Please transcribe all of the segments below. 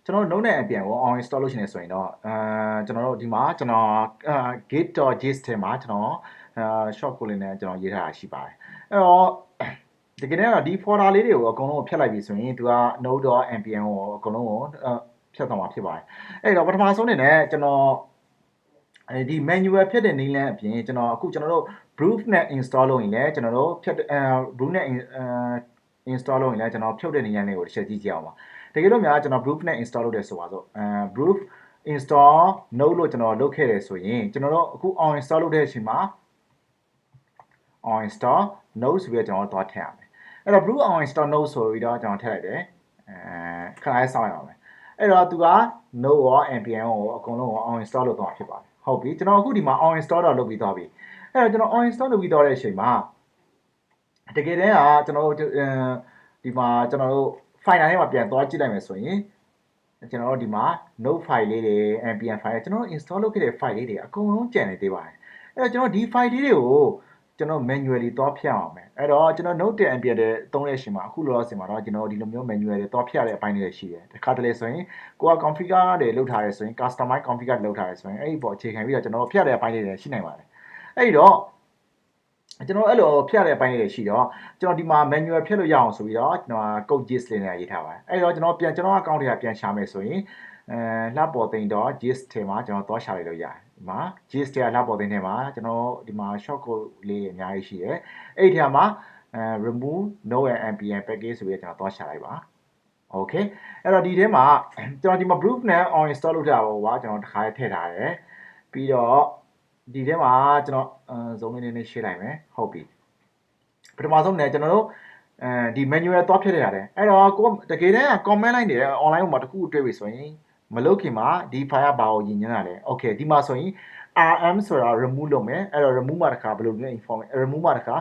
ကျွန်တော်လုံးနဲ့အပြန်ကို uninstall လုပ်ချင်နေဆိုရင်တော့ကျွန်တော်တို့ဒီမှာကျွန်တော်git.gist ထဲမှာကျွန်တော်short code လေးနဲ့ကျွန်တော်ရေးထားတာရှိပါတယ်အဲ့တော့တကယ်တော့ဒီ folder လေးတွေကိုအကုန်လုံးကိုဖျက်လိုက်ပြီဆိုရင်သူက node.npm ကိုအကုန်လုံးကိုဖျက်သွားမှာဖြစ်ပါတယ်အဲ့တော့ပထမဆုံးအနေနဲ့ကျွန်တော်ဒီ manual ဖြတ်တဲ့နည်းလမ်းအပြင်ကျွန်တော်အခုကျွန်တော်တို့ brew နဲ့ install လုပ်ရင်လည်းကျွန်တော်တို့ဖြတ်brew နဲ့install လုပ်ရင်လည်းကျွန်တော်ဖြုတ်တဲ့နည်းလမ်းလေးကိုတစ်ချက်ကြည့်ကြအောင်ပါတကယ်လို့များကျွန်တော် brew နဲ့ install လုပ်တယ်ဆိုပါစို့brew install node လို့ကျွန်တော်လုပ်ခဲ့တယ်ဆိုရင်ကျွန်တော်တို့အခု uninstall လုပ်တဲ့အချိန်မှာ uninstall node ဆိုပြီးတော့ကျွန်တော်သွားထည့်ရမယ်အဲ့တော့ brew uninstall node ဆိုပြီးတော့ကျွန်တော်ထည့်လိုက်တယ်ခဏလေးစောင့်ရအောင်မယ်အဲ့တော့သူက node ရော npm ကိုအကုန်လုံးကို uninstall လုပ်သွားမှာဖြစ်ပါတယ်ဟုတ်ပြီကျွန်တော်အခုဒီမှာ uninstall တော့လုပ်ပြီးသွားပြီအဲ့တော့ကျွန်တော် uninstall လုပ်ပြီးသွားတဲ့အချိန်မှာတကယ်တမ်းကကျွန်တော်တို့ဒီမှာကျွန်တော်တို့ file ထဲမှာပြန်သွားကြည့်လိုက်မယ်ဆိုရင်ကျွန်တော်တို့ဒီမှာ node file လေးတွေ npm file ကျွန်တော်တို့ install လုပ်ခဲ့တဲ့ file လေးတွေအကုန်လုံးကျန်နေသေးပါတယ်အဲ့တော့ကျွန်တော်ဒီ file လေးတွေကိုကျွန်တော် manually သွားဖြတ်အောင်မယ်အဲ့တော့ကျွန်တော် node တဲ့ npm တဲ့သုံးတဲ့အချိန်မှာအခုလောလောဆယ်မှာတော့ကျွန်တော်ဒီလိုမျိုး manual တွေသွားဖြတ်ရတဲ့အပိုင်းတွေရှိတယ်တခါတလေဆိုရင်ကိုက configure တွေလုပ်ထားရဲဆိုရင် customize configure လုပ်ထားရဲဆိုရင်အဲ့ဒီပေါ်အခြေခံပြီးတော့ကျွန်တော်ဖြတ်တဲ့အပိုင်းတွေရှိနိုင်ပါတယ်အဲ့တော့ကျွန်တော်အဲ့လိုဖြတ်တဲ့အပိုင်းတွေရှိတော့ကျွန်တော်ဒီမှာ manual ဖြတ်လို့ရအောင်ဆိုပြီးတော့ကျွန်တော် code gist လေးနဲ့ရေးထားပါတယ်အဲ့တော့ကျွန်တော်အကောင့်တွေကပြန်ရှာမယ်ဆိုရင်လှပေါ်သိန်းတော့ gist ထဲမှာကျွန်တော်သွားရှာလိုက်လို့ရတယ်ဒီမှာ gist ထဲကလှပေါ်သိန်းထဲမှာကျွန်တော်ဒီမှာ short code လေးအများကြီးရှိတယ်အဲ့ဒီထဲမှာremove node and npm package ဆိုပြီးတော့ကျွန်တော်သွားရှာလိုက်ပါ okay အဲ့တော့ဒီထဲမှာကျွန်တော်ဒီမှာ brew နဲ့ uninstall လုပ်ထားပါဘောကျွန်တော်တစ်ခါထည့်ထားတယ်ပြီးတော့ဒီထဲမှာကျွန်တော်ဇုံးလေးနဲ့ရှင်းလိုက်မယ်ဟုတ်ပြီပထမဆုံးねကျွန်တော်တို့ဒီ manual သွားဖြတ်ရတယ်အဲ့တော့ကိုတကယ်တမ်း comment line တွေ online မှာတခုတွေ့ပြီဆိုရင်မလုပ်ခင်မှာဒီ file ကဘာကိုညင်ညွှန်းတာလဲ okay ဒီမှာဆိုရင် rm ဆိုတာ remove လုပ်မယ်အဲ့တော့ remove မှာတခါဘယ်လိုမျိုး remove မှာတခါ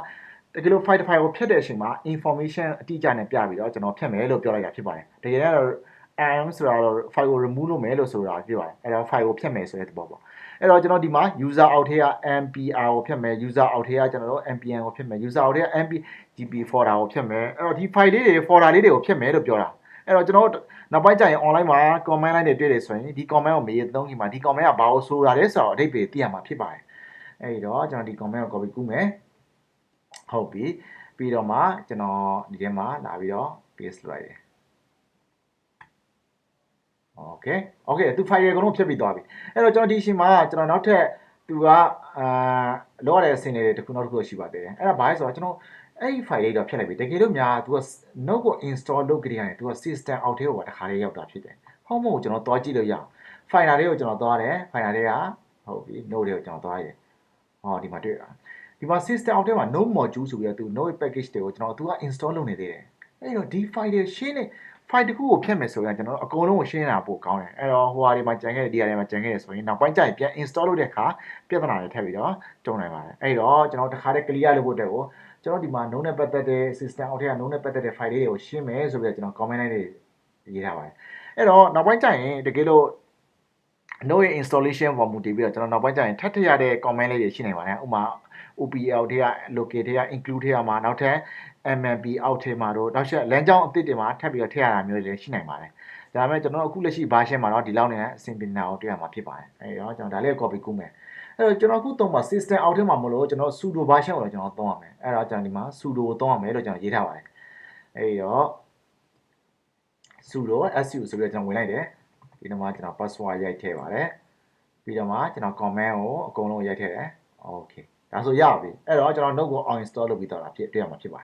တကယ်လို့ file တစ် file ကိုဖြတ်တဲ့အချိန်မှာ information အတိအကျနဲ့ပြပြီးတော့ကျွန်တော်ဖြတ်မယ်လို့ပြောလိုက်တာဖြစ်ပါတယ်တကယ်တော့ rm ဆိုတာတော့ file ကို remove လုပ်မယ်လို့ဆိုတာဖြစ်ပါတယ်အဲ့တော့ file ကိုဖြတ်မယ်ဆိုတဲ့သဘောပေါ့အဲ့တော့ကျွန်တော်ဒီမှာ user အောက်ထဲက mpr ကိုဖြတ်မယ် user အောက်ထဲကကျွန်တော်တို့ npm ကိုဖြတ်မယ် user အောက်ထဲက mpgp folder ကိုဖြတ်မယ်အဲ့တော့ဒီ file လေးတွေ folder လေးတွေကိုဖြတ်မယ်လို့ပြောတာအဲ့တော့ကျွန်တော်နောက်ပိုင်းကျရင် online မှာ comment line တွေတွေ့တယ်ဆိုရင်ဒီ comment ကိုမေးသုံးခင်မှာဒီ comment ကဘာလို့ဆိုတာလဲဆိုတော့အဓိပ္ပာယ်သိရမှာဖြစ်ပါတယ်အဲ့တော့ကျွန်တော်ဒီ comment ကို copy ကူးမယ်ဟုတ်ပြီပြီးတော့မှကျွန်တော်ဒီထဲမှာလာပြီးတော့ paste လုပ်လိုက်တယ်okay သူ file တွေအကုန်လုံးဖြတ်ပြီးသွားပြီအဲ့တော့ကျွန်တော်ဒီအချိန်မှာကျွန်တော်နောက်ထပ်သူကလောရတဲ့အဆင့်လေးတွေတစ်ခုနောက်တစ်ခုရှိပါသေးတယ်အဲ့ဒါဘာလဲဆိုတော့ကျွန်တော်အဲ့ဒီ file လေးတော့ဖြတ်လိုက်ပြီတကယ်လို့များသူက node ကို install လုပ်ကြရတယ်သူက system အောက်ထဲကိုတခါလေးရောက်တာဖြစ်တယ်ဟုတ်မဟုတ်ကျွန်တော်သွားကြည့်လို့ရအောင် file လေးကိုကျွန်တော်သွားတယ် file လေးကဟုတ်ပြီ node လေးကိုကျွန်တော်သွားရတယ်ဟောဒီမှာတွေ့တာဒီမှာ system အောက်ထဲမှာ node module ဆိုပြီးတော့သူ node package တွေကိုကျွန်တော်သူက install လုပ်နေသေးတယ်အဲ့တော့ဒီ file တွေရှင်းနေ file တစ်ခုကိုဖြတ်မယ်ဆိုရင်ကျွန်တော်အကုန်လုံးကိုရှင်းတာပို့ကောင်းတယ်အဲ့တော့ဟိုဟာတွေမှာကြံခဲ့တဲ့ဒီဟာတွေမှာကြံခဲ့တယ်ဆိုရင်နောက်ပိုင်းကျရင်ပြန် install လုပ်တဲ့အခါပြဿနာတွေထပ်ပြီးတော့ကြုံနိုင်ပါတယ်အဲ့တော့ကျွန်တော်တစ်ခါတည်း clear လုပ်ဖို့အတွက်ကိုကျွန်တော်ဒီမှာ node နဲ့ပတ်သက်တဲ့ system အောက်ထဲက node နဲ့ပတ်သက်တဲ့ file လေးတွေကိုရှင်းမယ်ဆိုပြီးတော့ကျွန်တော် comment line တွေရေးထားပါတယ်အဲ့တော့နောက်ပိုင်းကျရင်တကယ်လို့ node installation ပေါ်မူတည်ပြီးတော့ကျွန်တော်နောက်ပိုင်းကျရင်ထပ်ထည့်ရတဲ့ comment လေးတွေရှိနိုင်ပါတယ်ဥပမာ OPL ထဲက local ထဲက include ထဲကမှာနောက်ထပ် MMP အောက်ထဲမှာတော့နောက်ချက်လမ်းကြောင်းအသစ်တွေမှာထပ်ပြီးတော့ထည့်ရတာမျိုးတွေလည်းရှိနိုင်ပါတယ်ဒါပေမဲ့ကျွန်တော်အခုလက်ရှိ version မှာတော့ဒီလောက်နဲ့အဆင်ပြေနေတာကိုတွေ့ရမှာဖြစ်ပါတယ်အဲတော့ကျွန်တော်ဒါလေး copy ကူးမယ်အဲ့တော့ကျွန်တော်အခုသုံးပါ system အောက်ထဲမှာမလို့ကျွန်တော် sudo version ကိုလည်းကျွန်တော်သုံးရမယ်အဲ့တော့ကျွန်တော်ဒီမှာ sudo ကိုသုံးရမယ်လို့ကျွန်တော်ရေးထားပါတယ်အဲ့တော့ sudo su ဆိုပြီးတော့ကျွန်တော်ဝင်လိုက်တယ်ဒီတော့မှကျွန်တော် password ရိုက်ထည့်ပါတယ်ပြီးတော့မှကျွန်တော် comment ကိုအကုန်လုံးရိုက်ထည့်တယ် okay ဒါဆိုရပြီအဲ့တော့ကျွန်တော် node ကို uninstall လုပ်ပြီးတော့တာဖြစ်တွေ့ရမှာဖြစ်ပါတယ်